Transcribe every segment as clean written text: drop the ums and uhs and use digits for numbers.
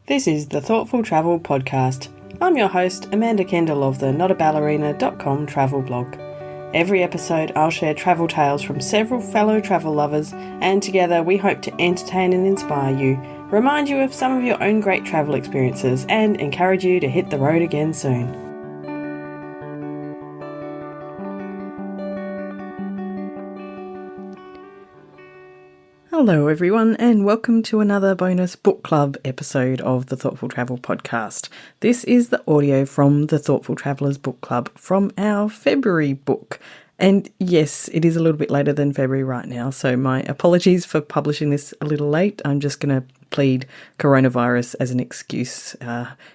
This is the Thoughtful Travel Podcast. I'm your host, Amanda Kendall of the notaballerina.com travel blog. Every episode I'll share travel tales from several fellow travel lovers, and together we hope to entertain and inspire you, remind you of some of your own great travel experiences, and encourage you to hit the road again soon. Hello everyone, and welcome to another bonus book club episode of the Thoughtful Travel Podcast. This is the audio from the Thoughtful Travellers Book Club from our February book. And yes, it is a little bit later than February right now, so my apologies for publishing this a little late. I'm just going to plead coronavirus as an excuse.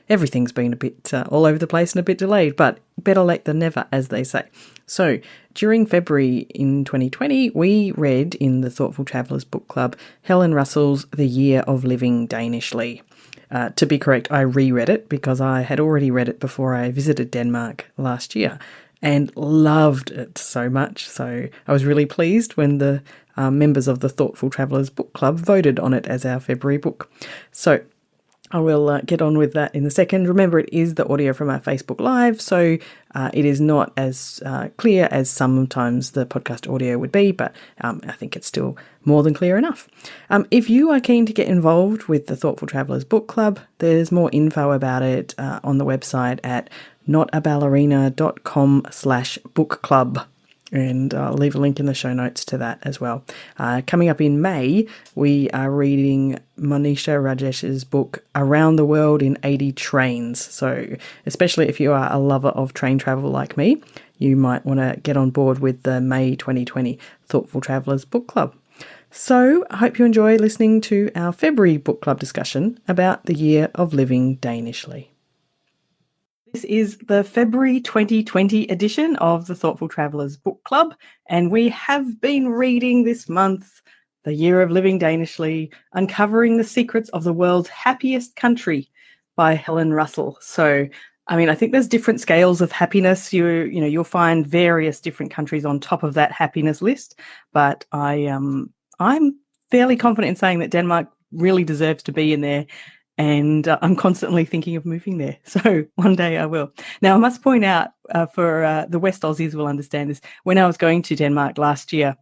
Everything's been a bit all over the place and a bit delayed, but better late than never, as they say. So during February in 2020, we read in the Thoughtful Travellers Book Club Helen Russell's The Year of Living Danishly. To be correct, I reread it because I had already read it before I visited Denmark last year and loved it so much. So I was really pleased when the members of the Thoughtful Travellers Book Club voted on it as our February book. So I will get on with that in a second. Remember, it is the audio from our Facebook Live, so it is not as clear as sometimes the podcast audio would be, but I think it's still more than clear enough. If you are keen to get involved with the Thoughtful Travellers Book Club, there's more info about it on the website at notaballerina.com/book club. And I'll leave a link in the show notes to that as well. Coming up in May, we are reading Monisha Rajesh's book, Around the World in 80 Trains. So especially if you are a lover of train travel like me, you might want to get on board with the May 2020 Thoughtful Travellers Book Club. So I hope you enjoy listening to our February book club discussion about the year of living Danishly. This is the February 2020 edition of the Thoughtful Travellers Book Club, and we have been reading this month The Year of Living Danishly, Uncovering the Secrets of the World's Happiest Country by Helen Russell. So, I mean, I think there's different scales of happiness. You'll find various different countries on top of that happiness list, but I'm fairly confident in saying that Denmark really deserves to be in there. And I'm constantly thinking of moving there. So one day I will. Now, I must point out for the West Aussies will understand this. When I was going to Denmark last year,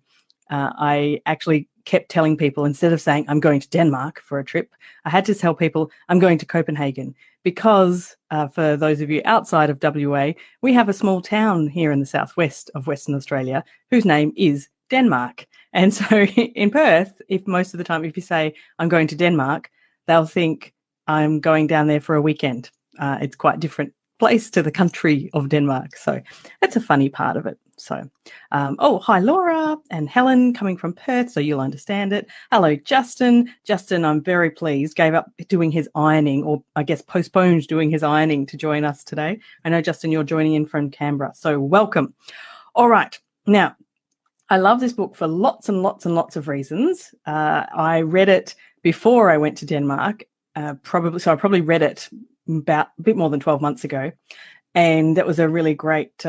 I actually kept telling people, instead of saying I'm going to Denmark for a trip, I had to tell people I'm going to Copenhagen because for those of you outside of WA, we have a small town here in the southwest of Western Australia whose name is Denmark. And so in Perth, if most of the time, if you say I'm going to Denmark, they'll think I'm going down there for a weekend. It's quite a different place to the country of Denmark. So that's a funny part of it. So, hi, Laura and Helen coming from Perth, so you'll understand it. Hello, Justin. Justin, I'm very pleased, gave up doing his ironing, or I guess postponed doing his ironing to join us today. I know, Justin, you're joining in from Canberra, so welcome. All right. Now, I love this book for lots and lots and lots of reasons. I read it before I went to Denmark. I probably read it about a bit more than 12 months ago. And that was a really great,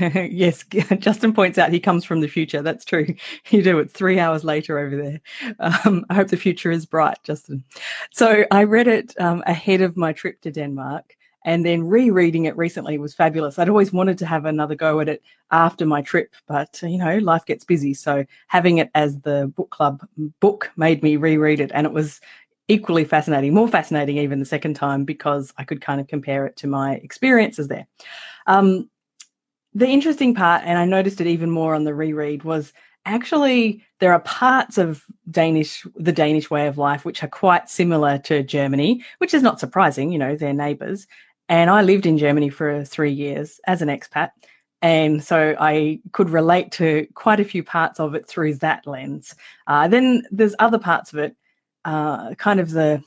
yes, Justin points out he comes from the future. That's true. You do. It's 3 hours later over there. I hope the future is bright, Justin. So I read it ahead of my trip to Denmark, and then rereading it recently was fabulous. I'd always wanted to have another go at it after my trip, but, life gets busy. So having it as the book club book made me reread it, and it was equally fascinating, more fascinating even the second time because I could kind of compare it to my experiences there. The interesting part, and I noticed it even more on the reread, was actually there are parts of the Danish way of life which are quite similar to Germany, which is not surprising, they're neighbours. And I lived in Germany for 3 years as an expat. And so I could relate to quite a few parts of it through that lens. Then there's other parts of it, kind of the,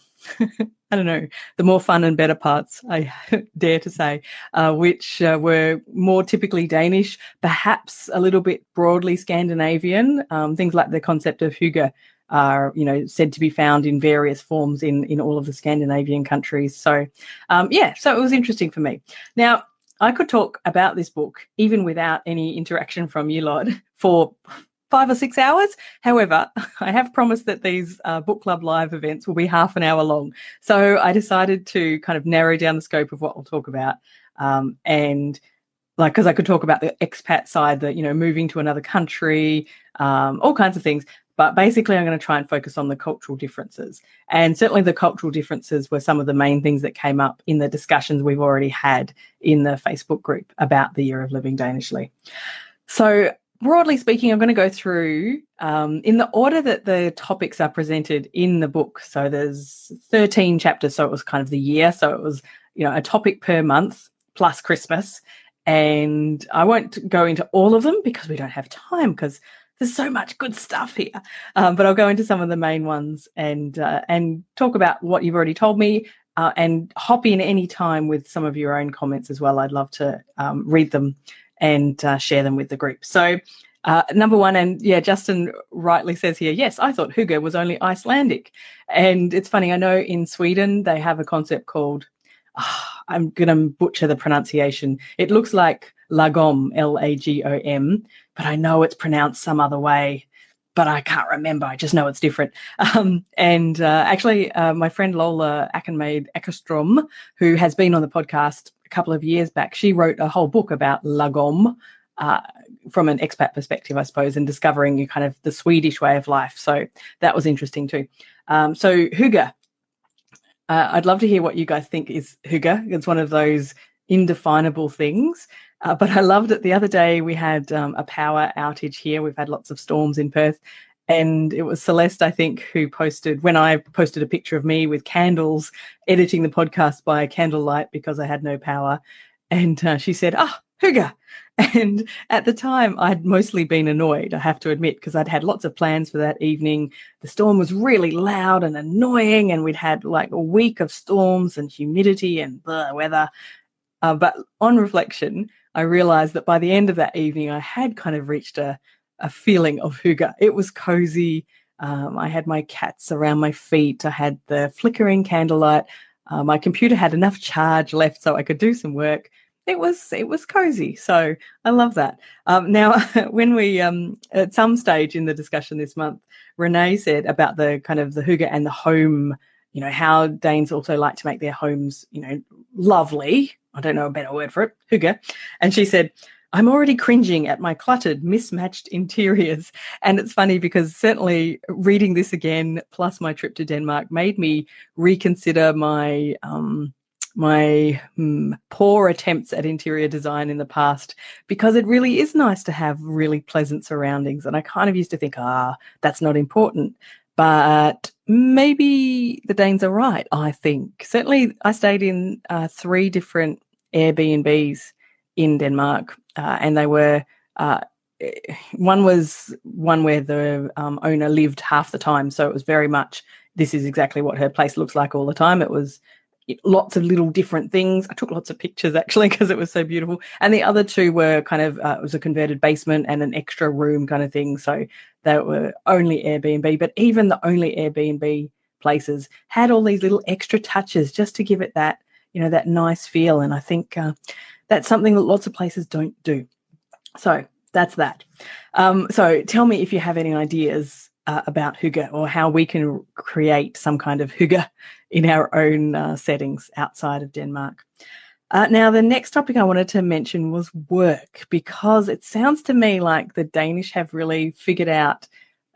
I don't know, the more fun and better parts, I dare to say, which were more typically Danish, perhaps a little bit broadly Scandinavian. Things like the concept of hygge are, said to be found in various forms in all of the Scandinavian countries. So, so it was interesting for me. Now, I could talk about this book, even without any interaction from you lot, for 5 or 6 hours. However, I have promised that these book club live events will be half an hour long. So I decided to kind of narrow down the scope of what we'll talk about. And like, because I could talk about the expat side, that, moving to another country, all kinds of things. But basically, I'm going to try and focus on the cultural differences. And certainly the cultural differences were some of the main things that came up in the discussions we've already had in the Facebook group about the Year of Living Danishly. So broadly speaking, I'm going to go through in the order that the topics are presented in the book. So there's 13 chapters, so it was kind of the year. So it was, a topic per month plus Christmas. And I won't go into all of them because we don't have time, because there's so much good stuff here. But I'll go into some of the main ones and talk about what you've already told me, and hop in any time with some of your own comments as well. I'd love to read them and share them with the group. So number one, and Justin rightly says here, yes, I thought hygge was only Icelandic. And it's funny, I know in Sweden they have a concept called, I'm going to butcher the pronunciation. It looks like lagom, Lagom, but I know it's pronounced some other way, but I can't remember. I just know it's different. Actually, my friend Lola Ackenmaid Eckerstrom, who has been on the podcast a couple of years back, she wrote a whole book about lagom from an expat perspective, I suppose, and discovering kind of the Swedish way of life. So that was interesting too. So hygge. I'd love to hear what you guys think is hygge. It's one of those indefinable things. But I loved it. The other day we had a power outage here. We've had lots of storms in Perth. And it was Celeste, I think, who posted, when I posted a picture of me with candles, editing the podcast by candlelight because I had no power. And she said, hygge. And at the time, I'd mostly been annoyed, I have to admit, because I'd had lots of plans for that evening. The storm was really loud and annoying, and we'd had like a week of storms and humidity and the weather. But on reflection, I realized that by the end of that evening, I had kind of reached a feeling of hygge. It was cozy. I had my cats around my feet. I had the flickering candlelight. My computer had enough charge left so I could do some work. It was cozy. So I love that. Now, when we, at some stage in the discussion this month, Renee said about the kind of the hygge and the home, how Danes also like to make their homes, lovely. I don't know a better word for it, hygge. And she said, I'm already cringing at my cluttered, mismatched interiors. And it's funny because certainly reading this again, plus my trip to Denmark, made me reconsider my poor attempts at interior design in the past, because it really is nice to have really pleasant surroundings. And I kind of used to think, that's not important. But maybe the Danes are right, I think. Certainly I stayed in 3 different Airbnbs in Denmark, and they were one was one where the owner lived half the time, so it was very much, this is exactly what her place looks like all the time. It was lots of little different things. I took lots of pictures actually because it was so beautiful. And the other 2 were kind of, it was a converted basement and an extra room kind of thing. So they were only Airbnb, but even the only Airbnb places had all these little extra touches just to give it that, that nice feel. And I think that's something that lots of places don't do. So that's that. So tell me if you have any ideas about hygge, or how we can create some kind of hygge in our own settings outside of Denmark. Now, the next topic I wanted to mention was work, because it sounds to me like the Danish have really figured out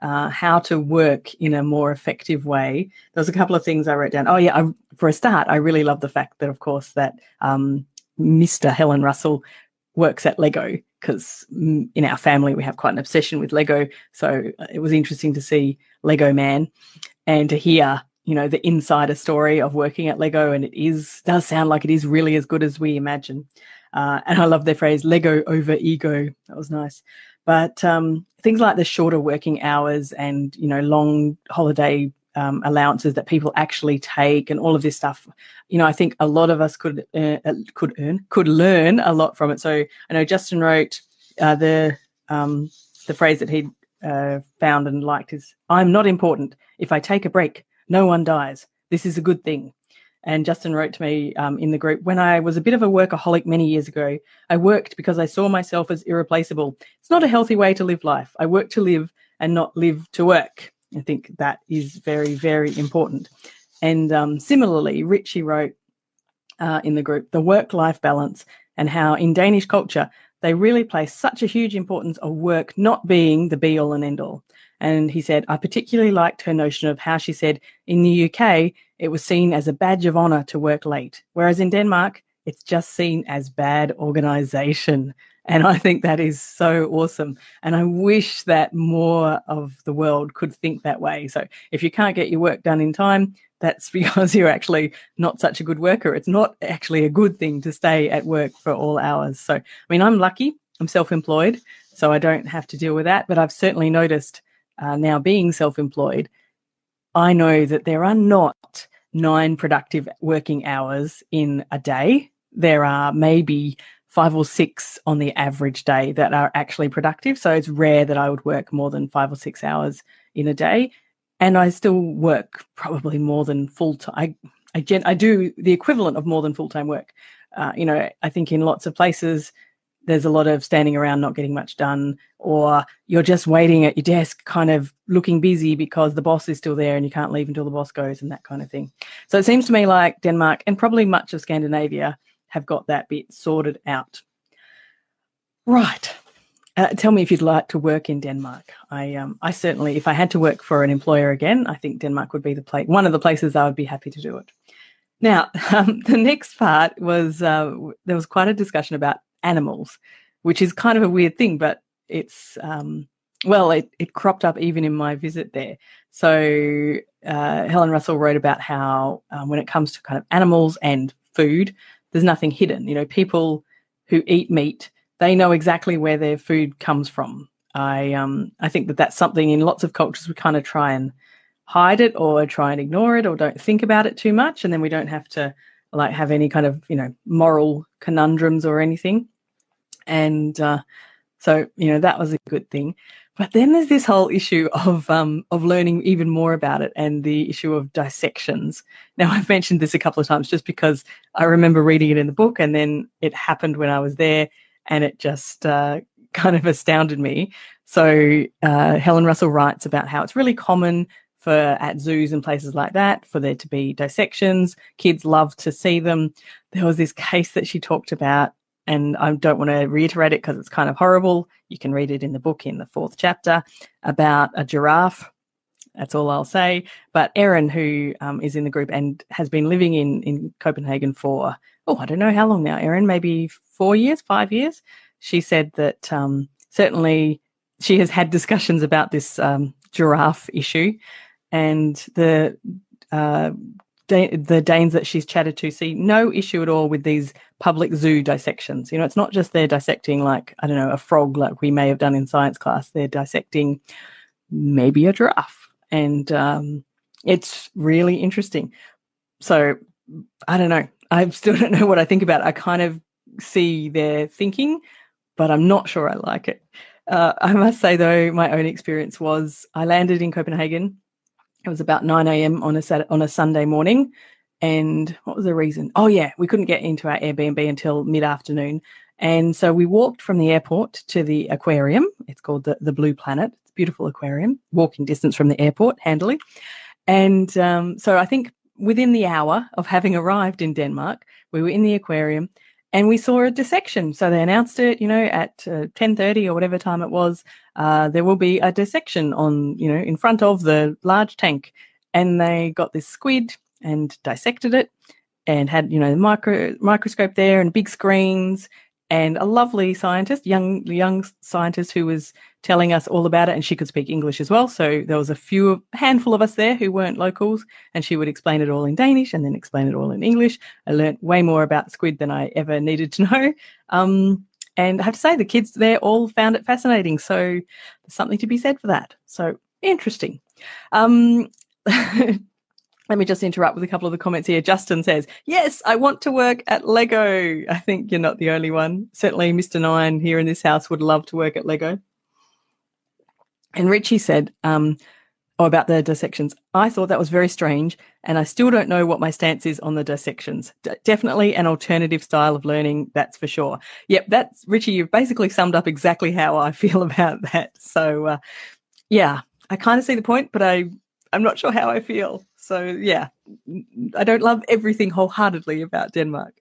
how to work in a more effective way. There was a couple of things I wrote down. For a start, I really love the fact that, of course, that Mr. Helen Russell works at Lego, because in our family we have quite an obsession with Lego. So it was interesting to see Lego Man and to hear, the insider story of working at Lego. And it does sound like it is really as good as we imagine. And I love their phrase, Lego over ego. That was nice. But things like the shorter working hours and, long holiday allowances that people actually take, and all of this stuff, I think a lot of us could learn a lot from it. So I know Justin wrote the phrase that he found and liked is, I'm not important. If I take a break, no one dies. This is a good thing. And Justin wrote to me in the group, when I was a bit of a workaholic many years ago, I worked because I saw myself as irreplaceable. It's not a healthy way to live life. I work to live and not live to work. I think that is very, very important. And similarly, Richie wrote in the group, the work-life balance, and how in Danish culture, they really place such a huge importance of work not being the be-all and end-all. And he said, I particularly liked her notion of how she said in the UK, it was seen as a badge of honour to work late, whereas in Denmark, it's just seen as bad organisation. And I think that is so awesome. And I wish that more of the world could think that way. So if you can't get your work done in time, that's because you're actually not such a good worker. It's not actually a good thing to stay at work for all hours. So, I mean, I'm lucky. I'm self-employed, so I don't have to deal with that. But I've certainly noticed now being self-employed, I know that there are not 9 productive working hours in a day. There are maybe 5 or 6 on the average day that are actually productive. So it's rare that I would work more than 5 or 6 hours in a day. And I still work probably more than full-time. I do the equivalent of more than full-time work. I think in lots of places, there's a lot of standing around not getting much done, or you're just waiting at your desk kind of looking busy because the boss is still there and you can't leave until the boss goes and that kind of thing. So it seems to me like Denmark and probably much of Scandinavia have got that bit sorted out. Right. Tell me if you'd like to work in Denmark. I certainly, if I had to work for an employer again, I think Denmark would be one of the places I would be happy to do it. Now, the next part was there was quite a discussion about animals, which is kind of a weird thing, but it's it cropped up even in my visit there. So Helen Russell wrote about how when it comes to kind of animals and food, there's nothing hidden. People who eat meat, they know exactly where their food comes from. I think that that's something in lots of cultures we kind of try and hide it or try and ignore it or don't think about it too much, and then we don't have to have any kind of moral conundrums or anything. And so that was a good thing. But then there's this whole issue of learning even more about it, and the issue of dissections. Now, I've mentioned this a couple of times just because I remember reading it in the book, and then it happened when I was there, and it just kind of astounded me. So Helen Russell writes about how it's really common at zoos and places like that for there to be dissections. Kids love to see them. There was this case that she talked about, and I don't want to reiterate it because it's kind of horrible. You can read it in the book in the 4th chapter about a giraffe. That's all I'll say. But Erin, who is in the group and has been living in Copenhagen for, I don't know how long now, Erin, maybe 4 years, 5 years. She said that certainly she has had discussions about this giraffe issue, and the Danes that she's chatted to see no issue at all with these public zoo dissections. It's not just they're dissecting a frog like we may have done in science class. They're dissecting maybe a giraffe, and it's really interesting. So I don't know. I still don't know what I think about it. I kind of see their thinking, but I'm not sure I like it. I must say, though, my own experience was I landed in Copenhagen. It was about 9 a.m. on a Sunday morning. And what was the reason? Oh, yeah, we couldn't get into our Airbnb until mid-afternoon. And so we walked from the airport to the aquarium. It's called the Blue Planet. It's a beautiful aquarium, walking distance from the airport, handily. And so I think within the hour of having arrived in Denmark, we were in the aquarium and we saw a dissection. So they announced it, at 10:30 or whatever time it was. There will be a dissection in front of the large tank. And they got this squid and dissected it and had, the microscope there and big screens and a lovely scientist, young scientist who was telling us all about it, and she could speak English as well. So there was a handful of us there who weren't locals, and she would explain it all in Danish and then explain it all in English. I learnt way more about squid than I ever needed to know. And I have to say, the kids there all found it fascinating. So there's something to be said for that. So interesting. Let me just interrupt with a couple of the comments here. Justin says, yes, I want to work at Lego. I think you're not the only one. Certainly Mr. Nine here in this house would love to work at Lego. And Richie said, Oh, about the dissections. I thought that was very strange, and I still don't know what my stance is on the dissections. Definitely an alternative style of learning, that's for sure. Yep, that's Richie. You've basically summed up exactly how I feel about that. So, yeah, I kind of see the point, but I'm not sure how I feel. So, yeah, I don't love everything wholeheartedly about Denmark.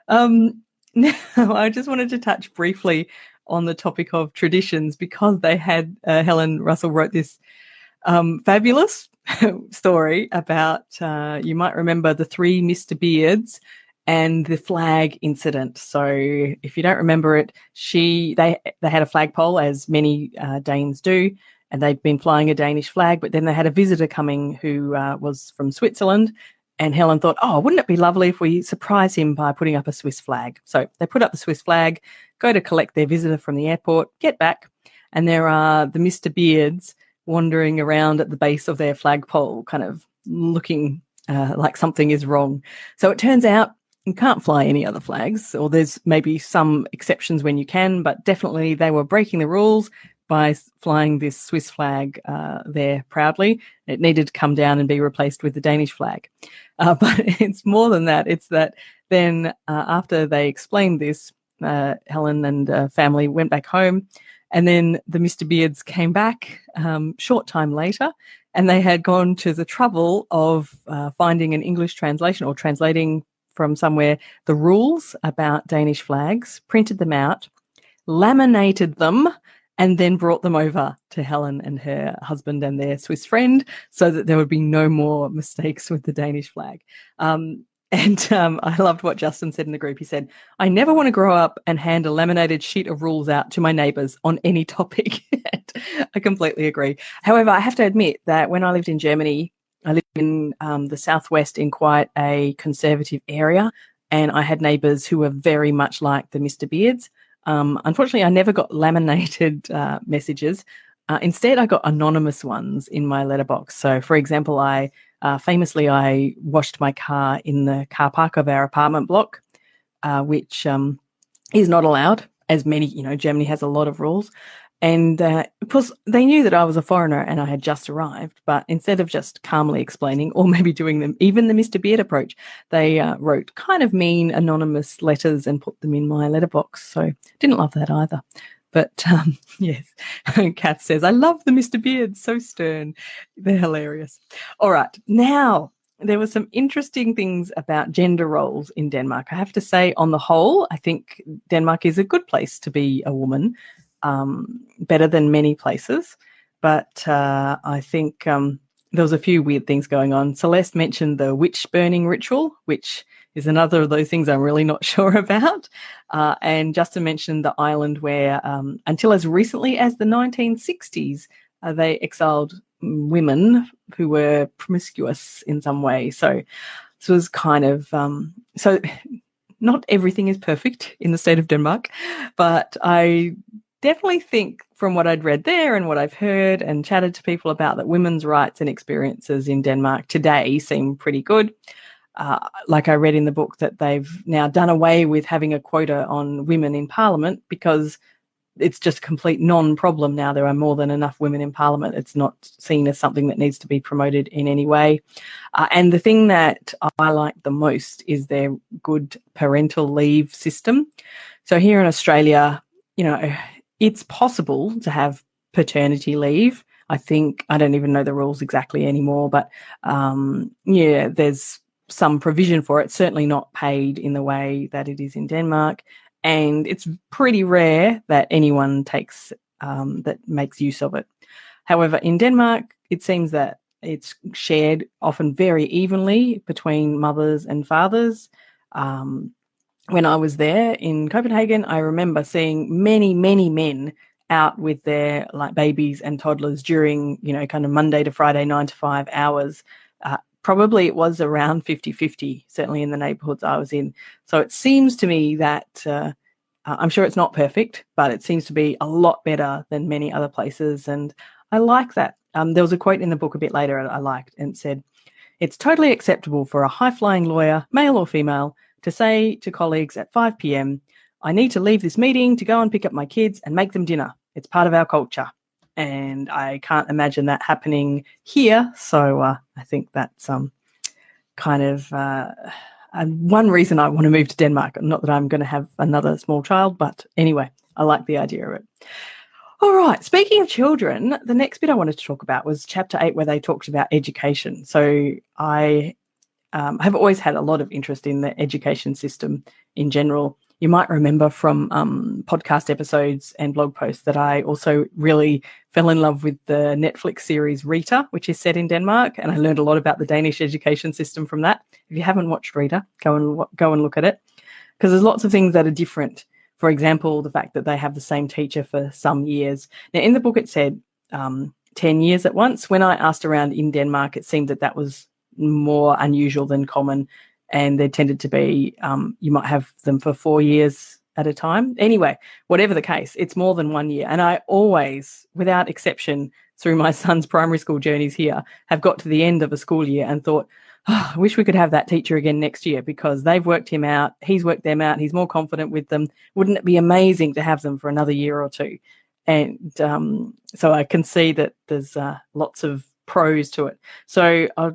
Now, I just wanted to touch briefly on the topic of traditions because they had Helen Russell wrote this fabulous story about, you might remember the three Mr. Beards and the flag incident. So if you don't remember it, they had a flagpole, as many Danes do, and they'd been flying a Danish flag, but then they had a visitor coming who was from Switzerland. And Helen thought, oh, wouldn't it be lovely if we surprise him by putting up a Swiss flag? So they put up the Swiss flag, go to collect their visitor from the airport, get back, and there are the Mr. Beards wandering around at the base of their flagpole, kind of looking like something is wrong. So it turns out you can't fly any other flags, or there's maybe some exceptions when you can, but definitely they were breaking the rules by flying this Swiss flag there proudly. It needed to come down and be replaced with the Danish flag. But it's more than that. It's that then after they explained this, Helen and family went back home, and then the Mr. Beards came back short time later, and they had gone to the trouble of finding an English translation or translating from somewhere the rules about Danish flags, printed them out, laminated them, and then brought them over to Helen and her husband and their Swiss friend so that there would be no more mistakes with the Danish flag. I loved what Justin said in the group. He said, I never want to grow up and hand a laminated sheet of rules out to my neighbours on any topic. I completely agree. However, I have to admit that when I lived in Germany, I lived in the southwest in quite a conservative area, and I had neighbours who were very much like the Mr. Beards. Unfortunately, I never got laminated messages. Instead, I got anonymous ones in my letterbox. So, for example, famously, I washed my car in the car park of our apartment block, which is not allowed, as many, Germany has a lot of rules. And of course, they knew that I was a foreigner and I had just arrived. But instead of just calmly explaining, or maybe doing them, even the Mr. Beard approach, they wrote kind of mean anonymous letters and put them in my letterbox. So didn't love that either. But yes, Kath says, I love the Mr. Beards, so stern. They're hilarious. All right, now there were some interesting things about gender roles in Denmark. I have to say, on the whole, I think Denmark is a good place to be a woman, better than many places. But I think there was a few weird things going on. Celeste mentioned the witch burning ritual, which is another of those things I'm really not sure about. And Justin mentioned the island where, until as recently as the 1960s, they exiled women who were promiscuous in some way. So this was kind of, so not everything is perfect in the state of Denmark, but I definitely think from what I'd read there and what I've heard and chatted to people about, that women's rights and experiences in Denmark today seem pretty good. Like I read in the book that they've now done away with having a quota on women in Parliament because it's just a complete non-problem now. There are more than enough women in Parliament. It's not seen as something that needs to be promoted in any way. And the thing that I like the most is their good parental leave system. So here in Australia, it's possible to have paternity leave. I think, I don't even know the rules exactly anymore, but there's some provision for it, certainly not paid in the way that it is in Denmark. And it's pretty rare that anyone that makes use of it. However, in Denmark, it seems that it's shared often very evenly between mothers and fathers. When I was there in Copenhagen, I remember seeing many, many men out with their babies and toddlers during, kind of Monday to Friday, 9 to 5 hours. Probably it was around 50-50, certainly in the neighbourhoods I was in. So it seems to me that I'm sure it's not perfect, but it seems to be a lot better than many other places. And I like that. There was a quote in the book a bit later I liked, and it said, it's totally acceptable for a high-flying lawyer, male or female, to say to colleagues at 5 p.m, I need to leave this meeting to go and pick up my kids and make them dinner. It's part of our culture. and I can't imagine that happening here. So I think that's kind of one reason I want to move to Denmark. Not that I'm going to have another small child, but anyway, I like the idea of it. All right, speaking of children, the next bit I wanted to talk about was chapter 8, where they talked about education. So I have always had a lot of interest in the education system in general. You might remember from podcast episodes and blog posts that I also really fell in love with the Netflix series Rita, which is set in Denmark, and I learned a lot about the Danish education system from that. If you haven't watched Rita, go and look at it, because there's lots of things that are different. For example, the fact that they have the same teacher for some years. Now, in the book it said 10 years at once. When I asked around in Denmark, it seemed that was more unusual than common, and there tended to be you might have them for 4 years at a time. Anyway, whatever the case, it's more than 1 year. And I always, without exception, through my son's primary school journeys here, have got to the end of a school year and thought, oh, I wish we could have that teacher again next year, because they've worked him out, he's worked them out, he's more confident with them. Wouldn't it be amazing to have them for another year or two? And so I can see that there's lots of pros to it. So I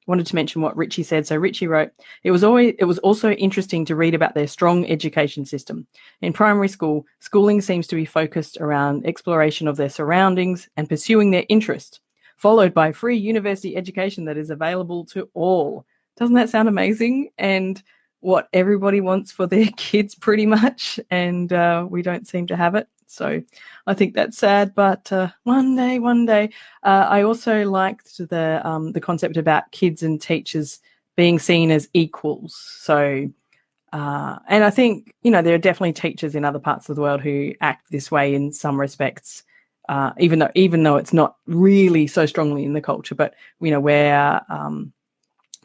wanted to mention what Richie said. So Richie wrote, it was also interesting to read about their strong education system. In primary school, schooling seems to be focused around exploration of their surroundings and pursuing their interest, followed by free university education that is available to all. Doesn't that sound amazing? And what everybody wants for their kids pretty much, and we don't seem to have it. So I think that's sad, but one day. I also liked the concept about kids and teachers being seen as equals. So, and I think, there are definitely teachers in other parts of the world who act this way in some respects, even though it's not really so strongly in the culture, but, where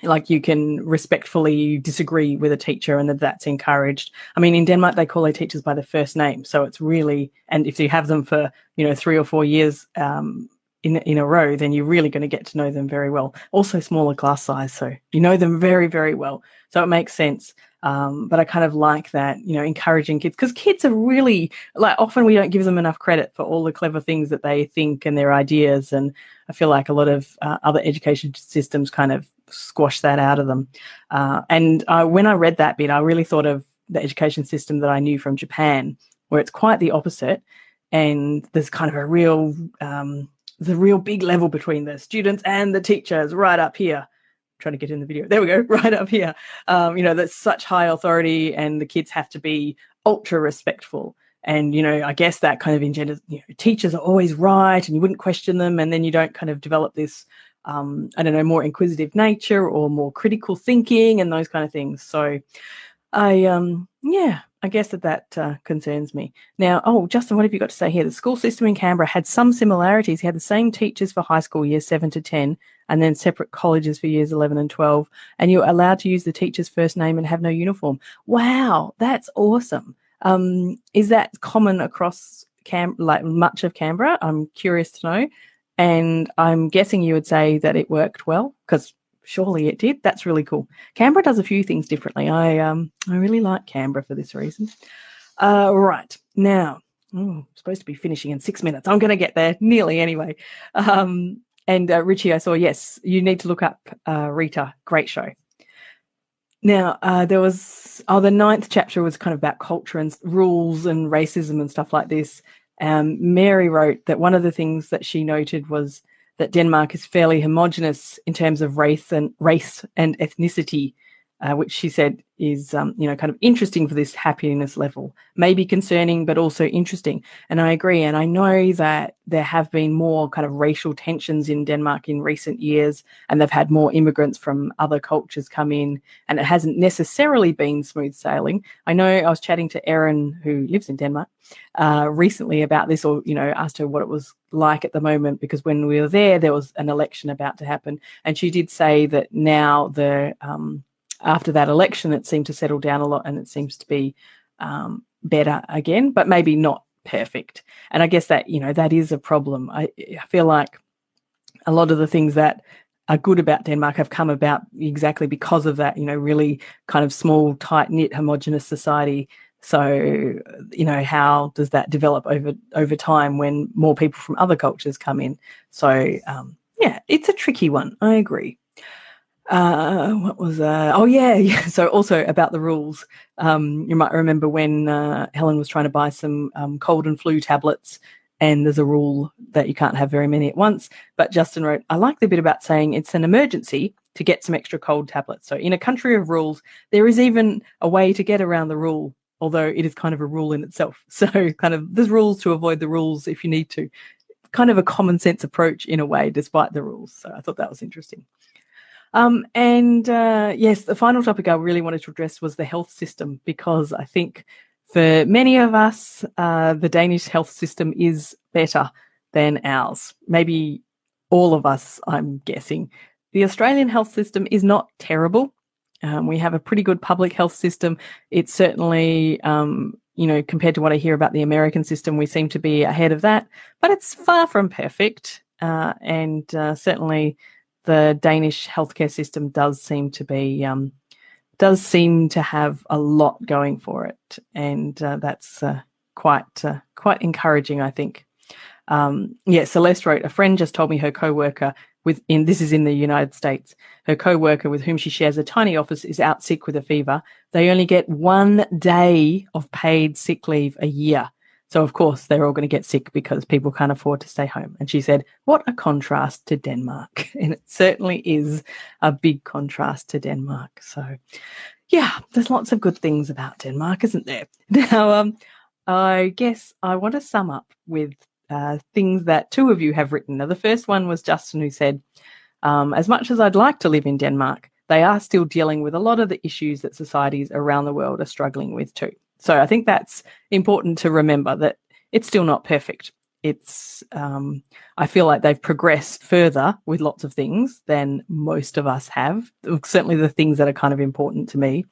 like you can respectfully disagree with a teacher and that's encouraged. I mean, in Denmark, they call their teachers by their first name. So it's really, and if you have them for, 3 or 4 years in a row, then you're really going to get to know them very well. Also smaller class size, so you know them very, very well. So it makes sense. But I kind of like that, encouraging kids, because kids are really, often we don't give them enough credit for all the clever things that they think and their ideas. And I feel like a lot of other education systems kind of squash that out of them. And when I read that bit, I really thought of the education system that I knew from Japan, where it's quite the opposite. And there's kind of a real big level between the students and the teachers right up here. Trying to get in the video. There we go, right up here. That's such high authority, and the kids have to be ultra respectful. And, I guess that kind of engenders, teachers are always right and you wouldn't question them. And then you don't kind of develop this, more inquisitive nature or more critical thinking and those kind of things. So I guess that concerns me. Now, Justin, what have you got to say here? The school system in Canberra had some similarities. He had the same teachers for high school years 7 to 10, and then separate colleges for years 11 and 12. And you're allowed to use the teacher's first name and have no uniform. Wow, that's awesome. Is that common across much of Canberra? I'm curious to know. And I'm guessing you would say that it worked well, because surely it did. That's really cool. Canberra does a few things differently. I really like Canberra for this reason. Right. Now, I'm supposed to be finishing in 6 minutes. I'm going to get there nearly anyway. And Richie, I saw, yes, you need to look up Rita. Great show. Now, there was, the 9th chapter was kind of about culture and rules and racism and stuff like this. Mary wrote that one of the things that she noted was that Denmark is fairly homogenous in terms of race and ethnicity, which she said is, kind of interesting for this happiness level. Maybe concerning, but also interesting. And I agree. And I know that there have been more kind of racial tensions in Denmark in recent years, and they've had more immigrants from other cultures come in, and it hasn't necessarily been smooth sailing. I know I was chatting to Erin, who lives in Denmark, recently about this, or, asked her what it was like at the moment, because when we were there was an election about to happen. And she did say that now after that election, it seemed to settle down a lot, and it seems to be better again, but maybe not perfect. And I guess that, that is a problem. I feel like a lot of the things that are good about Denmark have come about exactly because of that, really kind of small, tight-knit, homogenous society So, how does that develop over time when more people from other cultures come in? So, it's a tricky one. I agree. What was oh yeah. So also about the rules, you might remember when Helen was trying to buy some cold and flu tablets, and there's a rule that you can't have very many at once. But Justin wrote, I like the bit about saying it's an emergency to get some extra cold tablets. So in a country of rules, there is even a way to get around the rule, although it is kind of a rule in itself. So kind of there's rules to avoid the rules if you need to. Kind of a common sense approach in a way, despite the rules. So I thought that was interesting. Yes, the final topic I really wanted to address was the health system, because I think for many of us, the Danish health system is better than ours. Maybe all of us, I'm guessing. The Australian health system is not terrible. We have a pretty good public health system. It's certainly, compared to what I hear about the American system, we seem to be ahead of that, but it's far from perfect. Certainly the Danish healthcare system does seem to have a lot going for it, and that's quite encouraging, I think. Celeste wrote, a friend just told me her co-worker this is in the United States, her co-worker with whom she shares a tiny office is out sick with a fever. They only get 1 day of paid sick leave a year. So, of course, they're all going to get sick because people can't afford to stay home. And she said, what a contrast to Denmark. And it certainly is a big contrast to Denmark. So, yeah, there's lots of good things about Denmark, isn't there? Now, I guess I want to sum up with things that two of you have written. Now, the first one was Justin, who said, as much as I'd like to live in Denmark, they are still dealing with a lot of the issues that societies around the world are struggling with too. So I think that's important to remember, that it's still not perfect. It's I feel like they've progressed further with lots of things than most of us have, certainly the things that are kind of important to me.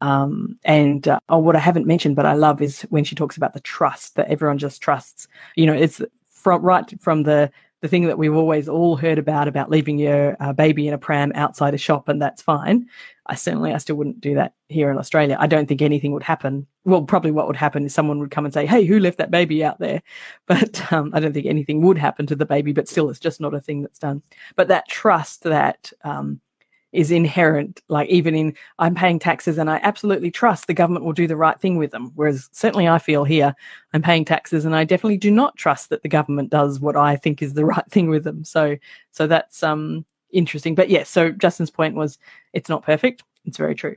What I haven't mentioned, but I love, is when she talks about the trust, that everyone just trusts. It's right from the thing that we've always all heard about leaving your baby in a pram outside a shop, and that's fine. I still wouldn't do that here in Australia. I don't think anything would happen. Well, probably what would happen is someone would come and say, hey, who left that baby out there? But I don't think anything would happen to the baby, but still, it's just not a thing that's done. But that trust that is inherent, like even in, I'm paying taxes and I absolutely trust the government will do the right thing with them. Whereas certainly I feel here, I'm paying taxes and I definitely do not trust that the government does what I think is the right thing with them. So that's interesting. But yes, so Justin's point was, it's not perfect. It's very true.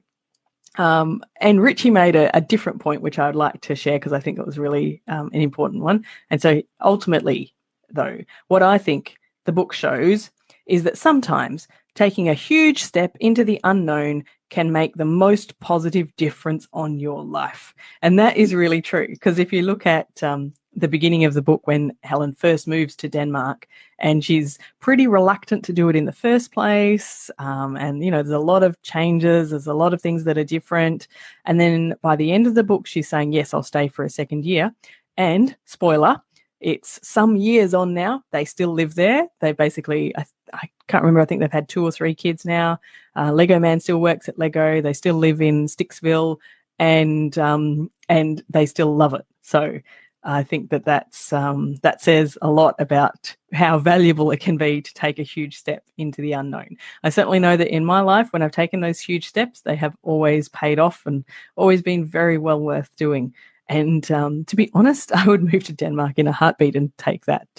And Richie made a different point, which I would like to share because I think it was really an important one. And so ultimately, though, what I think the book shows is that sometimes taking a huge step into the unknown can make the most positive difference on your life. And that is really true, because if you look at the beginning of the book, when Helen first moves to Denmark, and she's pretty reluctant to do it in the first place, and there's a lot of changes, there's a lot of things that are different, and then by the end of the book she's saying, yes, I'll stay for a second year. And spoiler, it's some years on now, they still live there. They basically, I can't remember, I think they've had 2 or 3 kids now. Lego Man still works at Lego. They still live in Sticksville, and they still love it. So I think that says a lot about how valuable it can be to take a huge step into the unknown. I certainly know that in my life, when I've taken those huge steps, they have always paid off and always been very well worth doing. And to be honest, I would move to Denmark in a heartbeat and take that.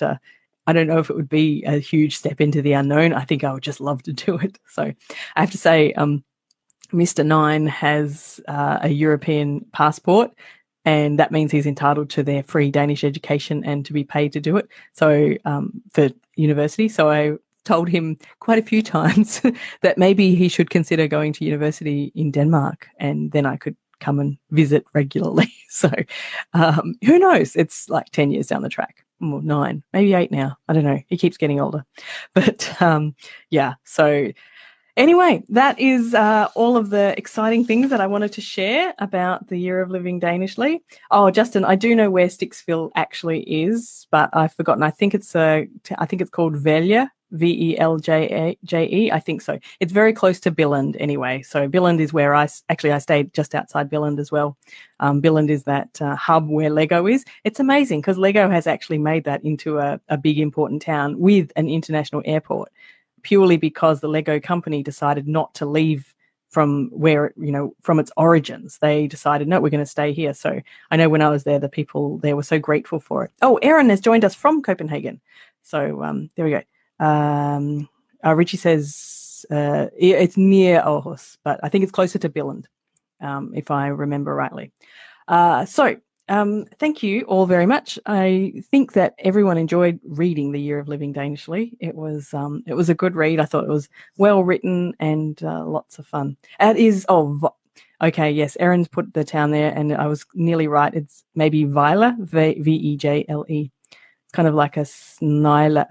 I don't know if it would be a huge step into the unknown. I think I would just love to do it. So I have to say, Mr. Nine has a European passport, and that means he's entitled to their free Danish education and to be paid to do it. So for university. So I told him quite a few times that maybe he should consider going to university in Denmark, and then I could come and visit regularly. So who knows? It's like 10 years down the track. Well, 9, maybe 8 now. I don't know. He keeps getting older. But yeah, so anyway, that is all of the exciting things that I wanted to share about the year of living Danishly. Oh, Justin, I do know where Sticksville actually is, but I've forgotten. I think it's called Velje, Velje. I think so. It's very close to Billund anyway. So Billund is where I stayed just outside Billund as well. Billund is that hub where Lego is. It's amazing because Lego has actually made that into a big important town with an international airport, purely because the Lego company decided not to leave from where, from its origins. They decided, no, we're going to stay here. So I know when I was there, the people there were so grateful for it. Oh, Erin has joined us from Copenhagen. So there we go. Richie says it's near Aarhus, but I think it's closer to Billund, if I remember rightly. Thank you all very much. I think that everyone enjoyed reading The Year of Living Danishly. It was a good read. I thought it was well written and lots of fun. It is. Okay, yes. Erin's put the town there, and I was nearly right. It's maybe Vejle, Vejle. It's kind of like a snile,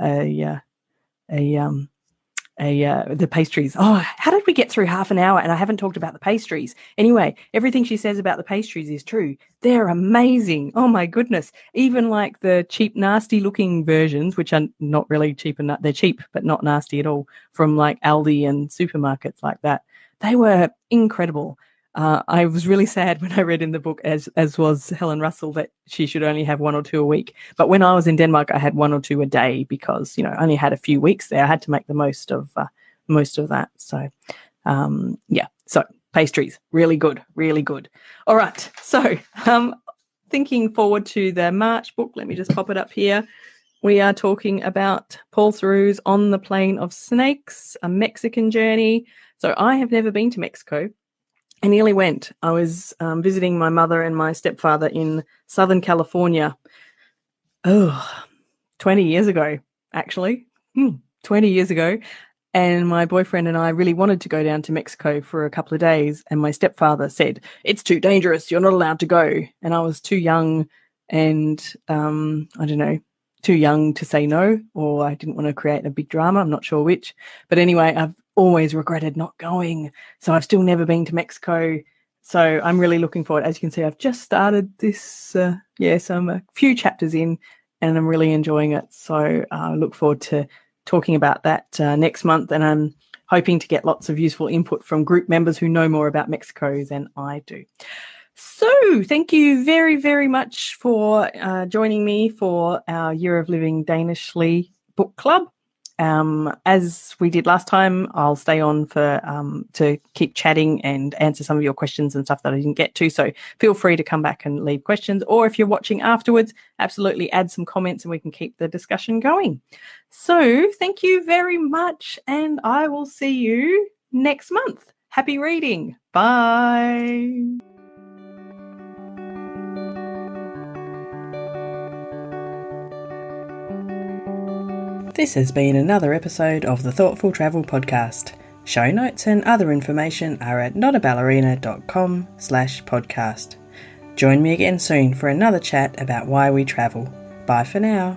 the pastries. Oh, how did we get through half an hour and I haven't talked about the pastries? Anyway, everything she says about the pastries is true. They're amazing. Oh my goodness. Even like the cheap, nasty looking versions, which are not really cheap, and they're cheap, but not nasty at all, from like Aldi and supermarkets like that. They were incredible. I was really sad when I read in the book, as was Helen Russell, that she should only have 1 or 2 a week. But when I was in Denmark, I had 1 or 2 a day because, I only had a few weeks there. I had to make the most of that. So, So pastries, really good, really good. All right. So thinking forward to the March book, let me just pop it up here. We are talking about Paul Theroux's On the Plain of Snakes, a Mexican journey. So I have never been to Mexico. I nearly went. I was visiting my mother and my stepfather in Southern California. 20 years ago, actually. 20 years ago. And my boyfriend and I really wanted to go down to Mexico for a couple of days. And my stepfather said, it's too dangerous. You're not allowed to go. And I was too young and, too young to say no, or I didn't want to create a big drama. I'm not sure which. But anyway, I've always regretted not going. So I've still never been to Mexico. So I'm really looking forward. As you can see, I've just started this. So I'm a few chapters in and I'm really enjoying it. So I look forward to talking about that next month. And I'm hoping to get lots of useful input from group members who know more about Mexico than I do. So thank you very, very much for joining me for our Year of Living Danishly book club. As we did last time, I'll stay on for to keep chatting and answer some of your questions and stuff that I didn't get to. So feel free to come back and leave questions, or if you're watching afterwards, absolutely add some comments and we can keep the discussion going. So thank you very much, and I will see you next month. Happy reading. Bye. This has been another episode of the Thoughtful Travel Podcast. Show notes and other information are at notaballerina.com/podcast. Join me again soon for another chat about why we travel. Bye for now.